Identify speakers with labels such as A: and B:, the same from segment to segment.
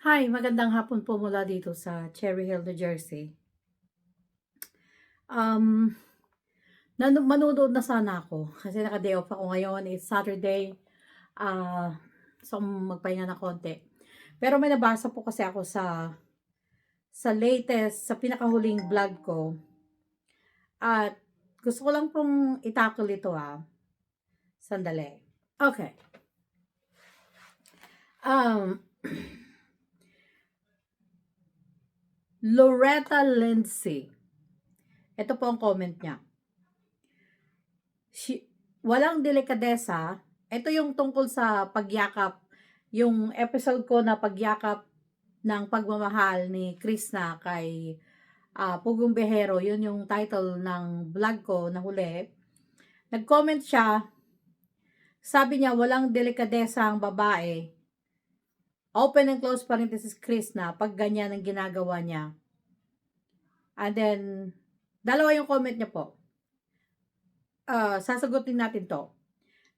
A: Hi, magandang hapon po mula dito sa Cherry Hill, New Jersey. Um, Manonood na sana ako kasi naka-day off ako ngayon. It's Saturday. So magpahinga na konti. Pero may nabasa po kasi ako sa latest, sa pinakahuling vlog ko. At gusto ko lang pong itakol ito Sandali. Okay. Um, Loretta Lindsay. Ito po ang comment niya. Walang delikadesa. Ito yung tungkol sa pagyakap, yung episode ko na pagyakap ng pagmamahal ni Krishna kay Pugong Behero. Yun yung title ng vlog ko na huli. Nag-comment siya, sabi niya walang delikadesa ang babae. Open and close parenthesis Krishna pag ganyan ang ginagawa niya. And then, dalawa yung comment niya po. Sasagutin natin to.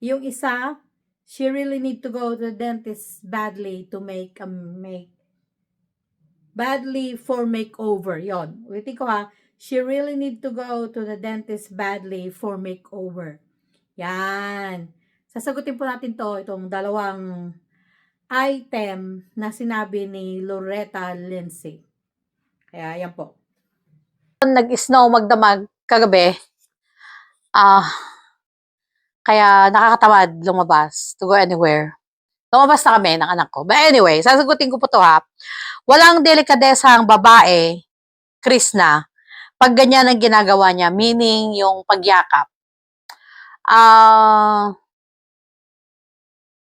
A: Yung isa, she really need to go to the dentist badly to make badly for makeover. Yon. Ulitin ko she really need to go to the dentist badly for makeover. Yan. Sasagutin po natin to, itong dalawang item na sinabi ni Loretta Lindsay. Kaya yan po.
B: Nag-snow magdamag kagabi. Kaya nakakatamad lumabas to go anywhere. Lumabas na kami ng anak ko. But anyway, sasagutin ko po to Walang delikadesa ang babae, Krishna, pag ganyan ang ginagawa niya, meaning yung pagyakap.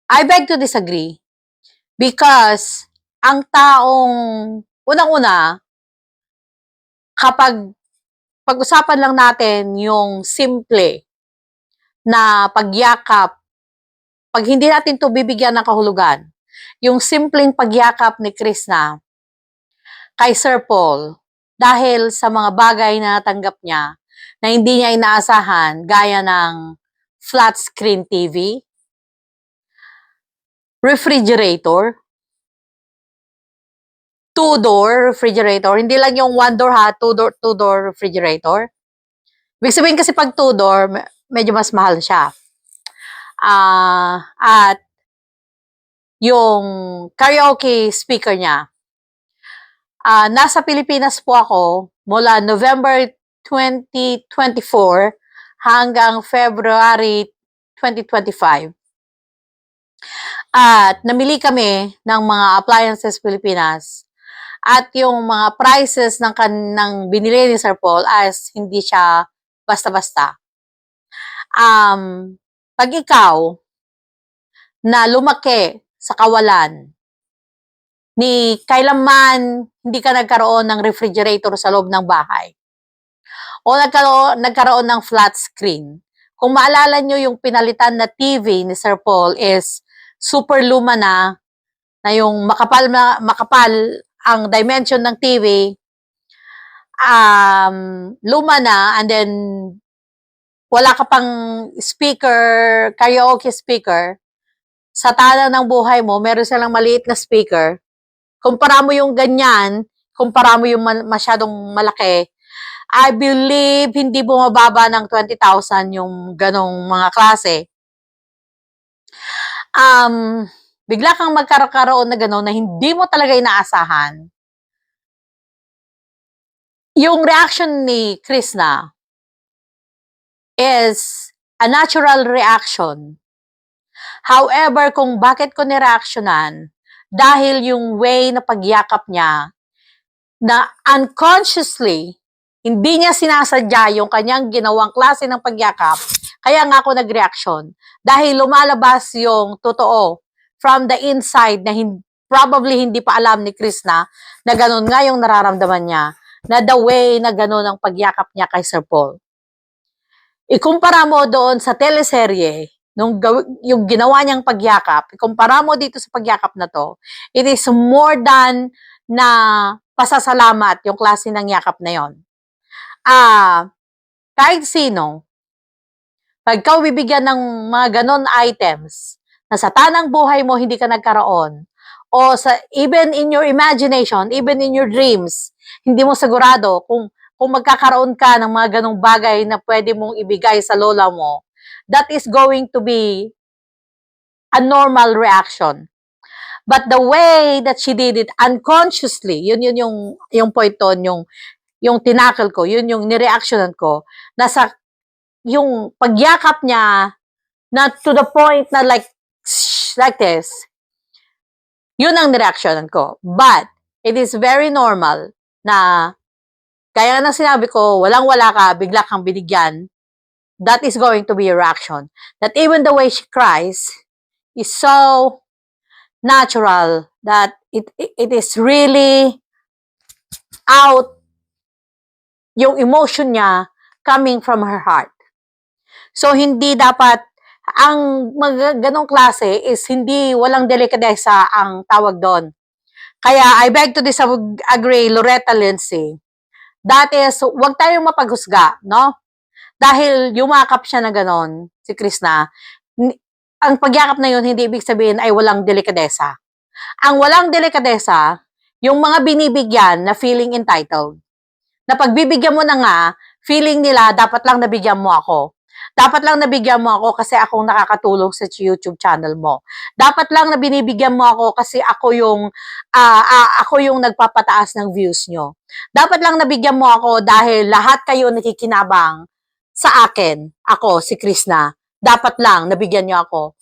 B: I beg to disagree because ang taong unang-una, kapag pag-usapan lang natin yung simple na pagyakap, pag hindi natin to bibigyan ng kahulugan, yung simpleng pagyakap ni Krishna kay Sir Paul dahil sa mga bagay na natanggap niya na hindi niya inaasahan gaya ng flat screen TV, refrigerator, two-door refrigerator, hindi lang yung one-door two-door refrigerator. Ibig sabihin kasi pag two-door, medyo mas mahal siya. At yung karaoke speaker niya. Nasa Pilipinas po ako mula November 2024 hanggang February 2025. At namili kami ng mga appliances Pilipinas. At yung mga prices ng binili ni Sir Paul as hindi siya basta-basta. Pag ikaw na lumaki sa kawalan, ni kailanman hindi ka nagkaroon ng refrigerator sa loob ng bahay o nagkaroon ng flat screen. Kung maalala nyo yung pinalitan na TV ni Sir Paul is super luma na yung makapal ang dimension ng TV, luma na, and then wala ka pang speaker, karaoke speaker, sa tala ng buhay mo, meron silang maliit na speaker. Kumpara mo yung ganyan, kumpara mo yung masyadong malaki, I believe hindi bumababa ng 20,000 yung ganong mga klase. Bigla kang magkakaroon na gano'n na hindi mo talaga inaasahan. Yung reaction ni Krishna is a natural reaction. However, kung bakit ko nireactionan, dahil yung way na pagyakap niya, na unconsciously, hindi niya sinasadya yung kanyang ginawang klase ng pagyakap, kaya nga ako nag-reaction. Dahil lumalabas yung totoo from the inside na probably hindi pa alam ni Krishna na ganun nga yung nararamdaman niya, na the way na ganun ang pagyakap niya kay Sir Paul. Ikumpara mo doon sa teleserye, yung ginawa niyang pagyakap, ikumpara mo dito sa pagyakap na to, it is more than na pasasalamat yung klase ng yakap na yon. Kahit sino, pag ikaw bibigyan ng mga ganon items, na sa tanang buhay mo hindi ka nagkaroon, o even in your imagination, even in your dreams, hindi mo sigurado kung magkakaroon ka ng mga ganong bagay na pwede mong ibigay sa lola mo, that is going to be a normal reaction. But the way that she did it unconsciously, yun yung point doon, yung tinakil ko, yun yung nireactionan ko, nasa yung pagyakap niya na to the point na like this, yun ang nireactionan ko. But, it is very normal na, kaya na sinabi ko, walang-wala ka, bigla kang binigyan, that is going to be your reaction. That even the way she cries is so natural that it is really out yung emotion niya coming from her heart. So, hindi dapat, ang mga ganong klase is hindi, walang delikadesa ang tawag doon. Kaya, I beg to disagree, Loretta Lindsay. That is, wag tayong mapaghusga, no? Dahil yumakap siya na ganon, si Krishna, ang pagyakap na yun, hindi ibig sabihin ay walang delikadesa. Ang walang delikadesa, yung mga binibigyan na feeling entitled. Na pagbibigyan mo na nga, feeling nila, dapat lang nabigyan mo ako. Dapat lang nabigyan mo ako kasi akong nakakatulong sa YouTube channel mo. Dapat lang na binibigyan mo ako kasi ako yung nagpapataas ng views nyo. Dapat lang nabigyan mo ako dahil lahat kayo nakikinabang sa akin. Ako, si Krishna. Dapat lang nabigyan nyo ako.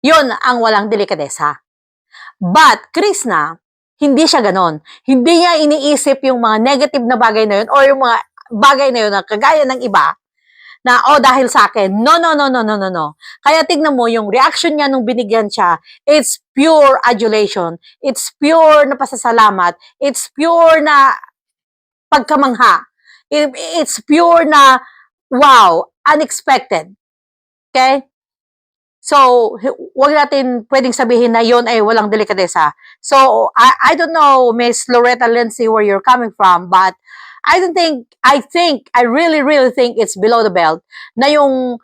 B: Yun ang walang delikadesa. But, Krishna, hindi siya ganon. Hindi niya iniisip yung mga negative na bagay na yun or yung mga bagay na yun na kagaya ng iba na, dahil sa akin. No. Kaya tignan mo, yung reaction niya nung binigyan siya, it's pure adulation. It's pure na pasasalamat. It's pure na pagkamangha. It's pure na, wow, unexpected. Okay? So, wag natin pwedeng sabihin na yon ay walang delikadesa. So, I don't know, Miss Loretta Lindsay, where you're coming from, but I really think it's below the belt na yung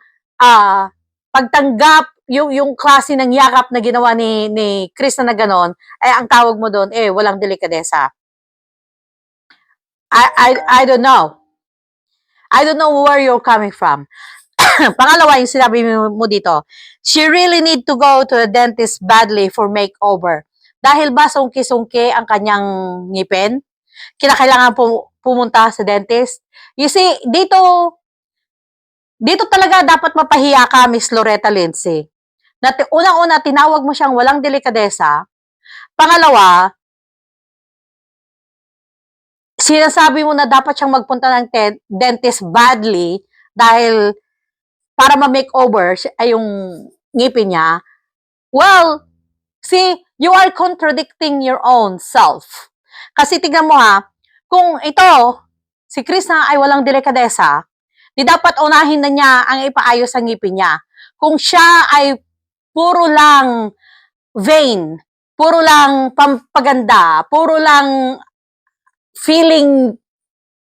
B: pagtanggap, yung klase ng yakap na ginawa ni Krishna na ganon, ay ang tawag mo doon, walang delikadesa. I don't know. I don't know where you're coming from. Pangalawa, yung sinabi mo dito, she really need to go to the dentist badly for makeover. Dahil ba sungki-sungki ang kanyang ngipin? Kinakailangan pumunta sa dentist? You see, dito talaga dapat mapahiya ka, Miss Loretta Lindsay. Unang-una, tinawag mo siyang walang delikadesa. Pangalawa, sinasabi mo na dapat siyang magpunta ng dentist badly dahil para ma-makeover ay yung ngipin niya. Well, see, you are contradicting your own self. Kasi tignan mo kung ito, si Krishna ay walang delikadesa, di dapat unahin na niya ang ipaayos sa ngipin niya. Kung siya ay puro lang vain, puro lang pampaganda, puro lang feeling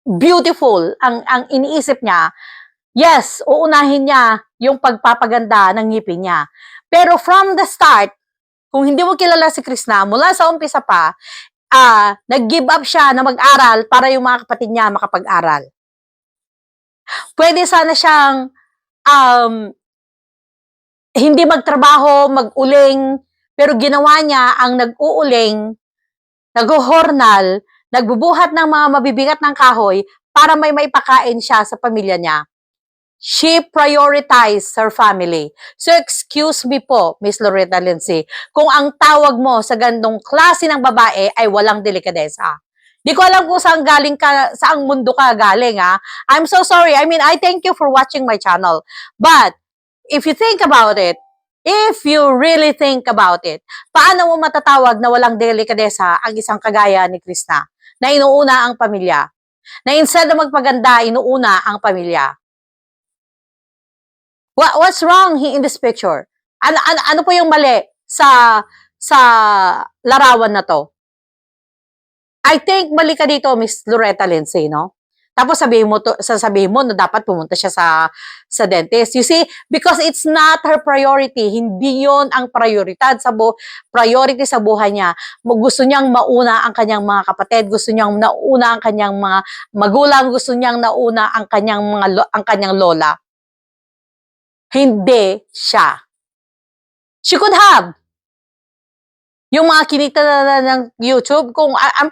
B: beautiful ang iniisip niya, yes, uunahin niya yung pagpapaganda ng ngipin niya. Pero from the start, kung hindi mo kilala si Krishna, mula sa umpisa pa, nag-give up siya na mag-aral para yung mga kapatid niya makapag-aral. Pwede sana siyang hindi magtrabaho, mag-uling, pero ginawa niya ang nag-uuling, nag-uhornal, nagbubuhat ng mga mabibigat ng kahoy para may maipakain siya sa pamilya niya. She prioritized her family. So, excuse me po, Miss Loretta Lindsay, kung ang tawag mo sa gandong klase ng babae ay walang delikadesa. Di ko alam kung saan galing ka, saang mundo ka galing, I'm so sorry. I mean, I thank you for watching my channel. But, if you think about it, if you really think about it, paano mo matatawag na walang delikadesa ang isang kagaya ni Krishna, na inuuna ang pamilya? Na instead na magpaganda, inuuna ang pamilya? What's wrong in this picture? Ano po yung mali sa larawan na to? I think mali ka dito, Miss Loretta Lindsay, no? Tapos sasabihin mo na dapat pumunta siya sa dentist. You see, because it's not her priority. Hindi yon ang priority sa buhay niya. Gusto niyang mauna ang kanyang mga kapatid, gusto niyang nauna ang kanyang mga magulang, gusto niyang nauna ang kanyang lola. Hindi siya. She could have. Yung mga kinita na ng YouTube,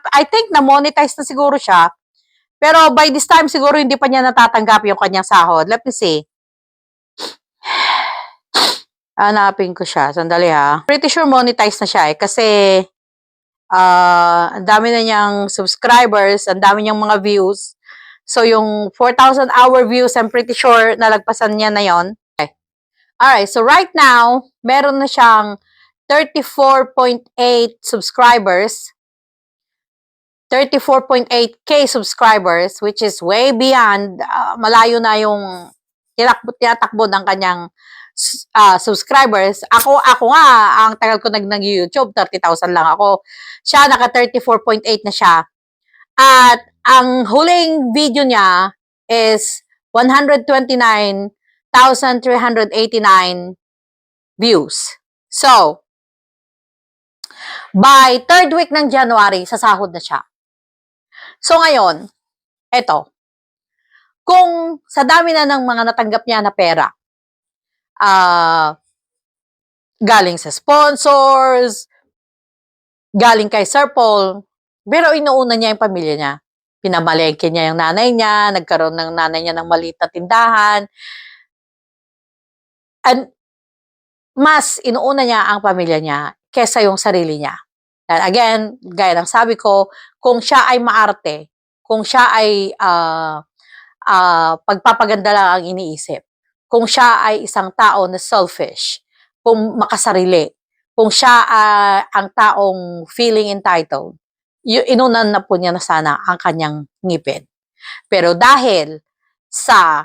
B: I think na-monetize na siguro siya. Pero by this time, siguro hindi pa niya natatanggap yung kanyang sahod. Let me see. Hanapin ko siya. Sandali ha. Pretty sure monetize na siya eh. Kasi, ang dami na niyang subscribers, ang dami niyang mga views. So, yung 4,000 hour views, I'm pretty sure nalagpasan niya na yon. Okay. Alright, so right now, meron na siyang 34.8 subscribers. 34.8K subscribers, which is way beyond, malayo na yung tinatakbo ng kanyang subscribers. Ako nga, ang tagal ko nag-YouTube, 30,000 lang ako. Siya, naka 34.8 na siya. At ang huling video niya is 129,389 views. So, by third week ng January, sasahod na siya. So ngayon, eto, kung sa dami na ng mga natanggap niya na pera, galing sa sponsors, galing kay Sir Paul, pero inuuna niya yung pamilya niya. Pinamalengke niya yung nanay niya, nagkaroon ng nanay niya ng maliit na tindahan, and mas inuuna niya ang pamilya niya kesa yung sarili niya. And again, gaya ng sabi ko, kung siya ay maarte, kung siya ay pagpapaganda lang ang iniisip, kung siya ay isang tao na selfish, kung makasarili, kung siya ang taong feeling entitled, inunan na po niya na sana ang kanyang ngipin. Pero dahil sa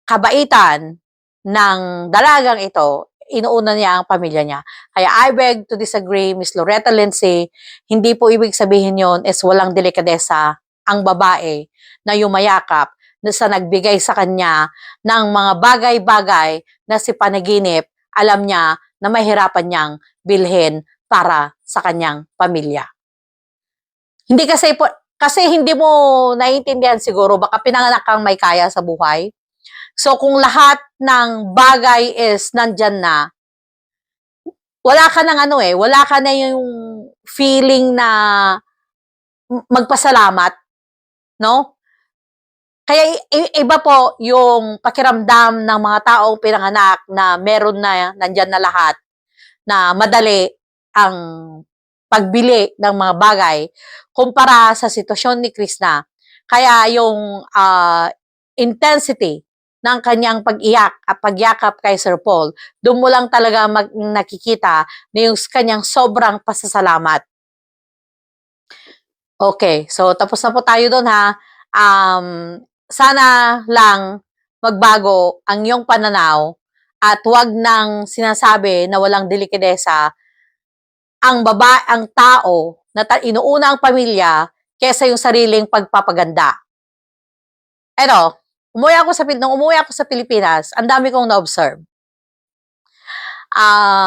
B: kabaitan ng dalagang ito, inuuna niya ang pamilya niya. Kaya I beg to disagree, Miss Loretta Lindsay, hindi po ibig sabihin yon is walang delikadesa ang babae na yumayakap na sa nagbigay sa kanya ng mga bagay-bagay na si panaginip, alam niya na mahirapan niyang bilhin para sa kanyang pamilya. Hindi kasi hindi mo naiintindihan siguro, baka pinanganak kang may kaya sa buhay. So, kung lahat ng bagay is nandyan na, wala ka na yung feeling na magpasalamat, no? Kaya iba po yung pakiramdam ng mga taong pinanganak na meron na, nandyan na lahat, na madali ang pagbili ng mga bagay kumpara sa sitwasyon ni Krishna. Kaya yung intensity ng kanyang pag-iyak at pagyakap kay Sir Paul, doon mo lang talaga nakikita na yung kanyang sobrang pasasalamat. Okay, so tapos na po tayo doon ha. Sana lang magbago ang iyong pananaw at huwag nang sinasabi na walang delikadesa ang tao na inuuna ang pamilya kesa yung sariling pagpapaganda. Eto, nung umuwi ako sa Pilipinas, ang dami kong na-observe.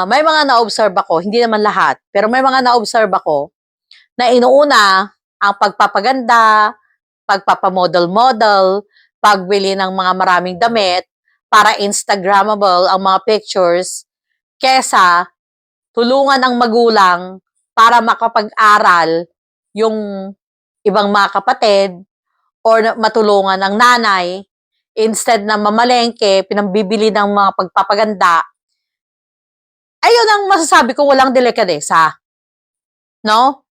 B: May mga na-observe ako, hindi naman lahat, pero may mga na-observe ako na inuuna ang pagpapaganda, pagpapamodel-model, pagbili ng mga maraming damit para Instagrammable ang mga pictures kesa tulungan ang magulang para makapag-aral yung ibang mga kapatid or matulungan ng nanay instead na mamalengke, pinambibili ng mga pagpapaganda. Ayun ang masasabi ko, walang delikadesa. No?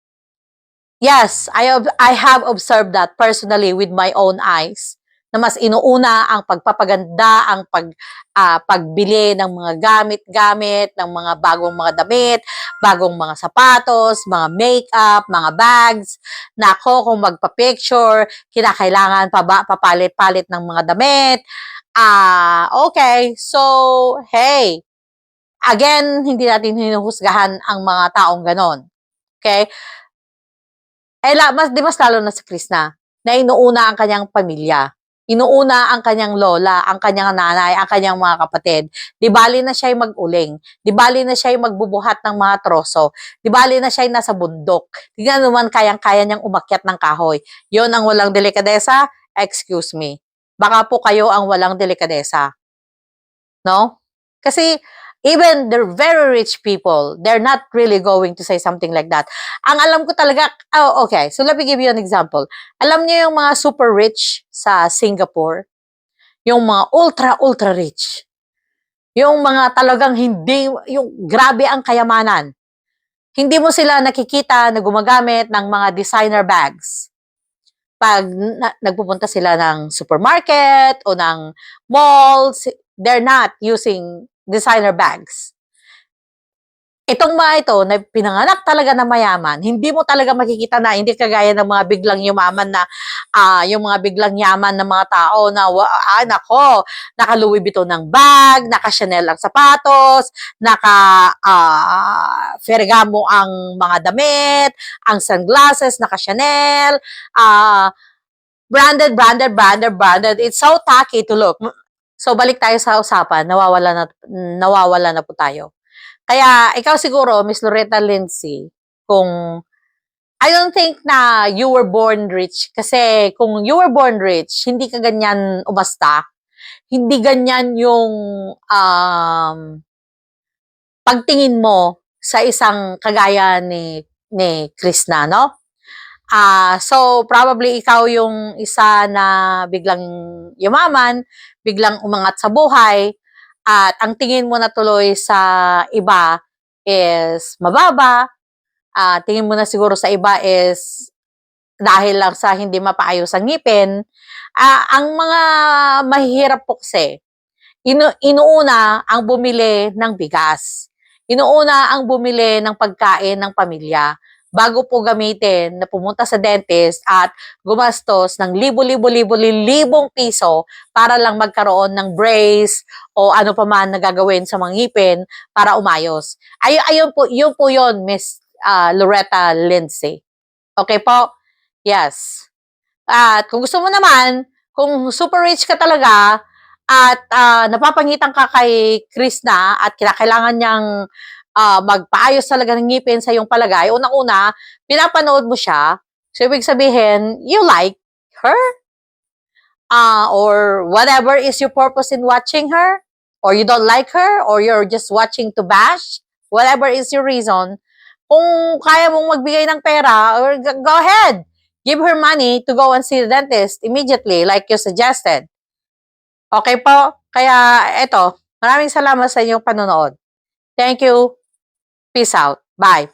B: Yes, I have observed that personally with my own eyes na mas inuuna ang pagpapaganda, ang pagbili ng mga gamit-gamit, ng mga bagong mga damit, bagong mga sapatos, mga makeup, mga bags. Nako, kung magpa-picture, kinakailangan papalit-palit ng mga damit. Okay, so, hey, again, hindi natin hinuhusgahan ang mga taong ganon. Okay? Mas lalo na si Krishna. na inuuna ang kanyang pamilya. Inuuna ang kanyang lola, ang kanyang nanay, ang kanyang mga kapatid. Di bali na siya'y mag-uling. Di bali na siya'y magbubuhat ng mga troso. Di bali na siya'y nasa bundok. Tingnan naman kayang-kaya niyang umakyat ng kahoy. Yon ang walang delikadesa? Excuse me. Baka po kayo ang walang delikadesa. No? Kasi even the very rich people, they're not really going to say something like that. Ang alam ko talaga, okay, so let me give you an example. Alam niyo yung mga super rich sa Singapore? Yung mga ultra rich. Yung mga talagang hindi, yung grabe ang kayamanan. Hindi mo sila nakikita na gumagamit ng mga designer bags. Pag nagpupunta sila ng supermarket o ng malls, they're not using designer bags. Itong mga ito, na pinanganak talaga na mayaman, hindi mo talaga makikita na, hindi kagaya ng mga biglang yumaman na, yung mga biglang yaman ng mga tao na, nako, naka Louis Vuitton ng bag, naka Chanel ang sapatos, naka Ferragamo ang mga damit, ang sunglasses, naka Chanel, branded. It's so tacky to look. So, balik tayo sa usapan, nawawala na po tayo. Kaya, ikaw siguro, Miss Loretta Lindsay, kung, I don't think na you were born rich. Kasi, kung you were born rich, hindi ka ganyan umasta. Hindi ganyan yung pagtingin mo sa isang kagaya ni Krishna, no? So, probably ikaw yung isa na biglang yumaman, biglang umangat sa buhay, at ang tingin mo na tuloy sa iba is mababa, tingin mo na siguro sa iba is dahil lang sa hindi mapaayos ang ngipin. Ang mga mahihirap po kasi, inuuna ang bumili ng bigas. Inuuna ang bumili ng pagkain ng pamilya bago po gamitin na pumunta sa dentist at gumastos ng libong piso para lang magkaroon ng brace o ano pa man na gagawin sa mga ngipin para umayos. Ayun po, yun, Miss Loretta Lindsay. Okay po? Yes. At kung gusto mo naman, kung super rich ka talaga, at napapangitan ka kay Krishna at kinakailangan niyang magpaayos talaga ng ngipin sa iyong palagay, unang-una, pinapanood mo siya, so ibig sabihin, you like her? Or whatever is your purpose in watching her? Or you don't like her? Or you're just watching to bash? Whatever is your reason, kung kaya mong magbigay ng pera, or go ahead. Give her money to go and see the dentist immediately, like you suggested. Okay po? Kaya, eto, maraming salamat sa inyong panonood. Thank you. Peace out. Bye.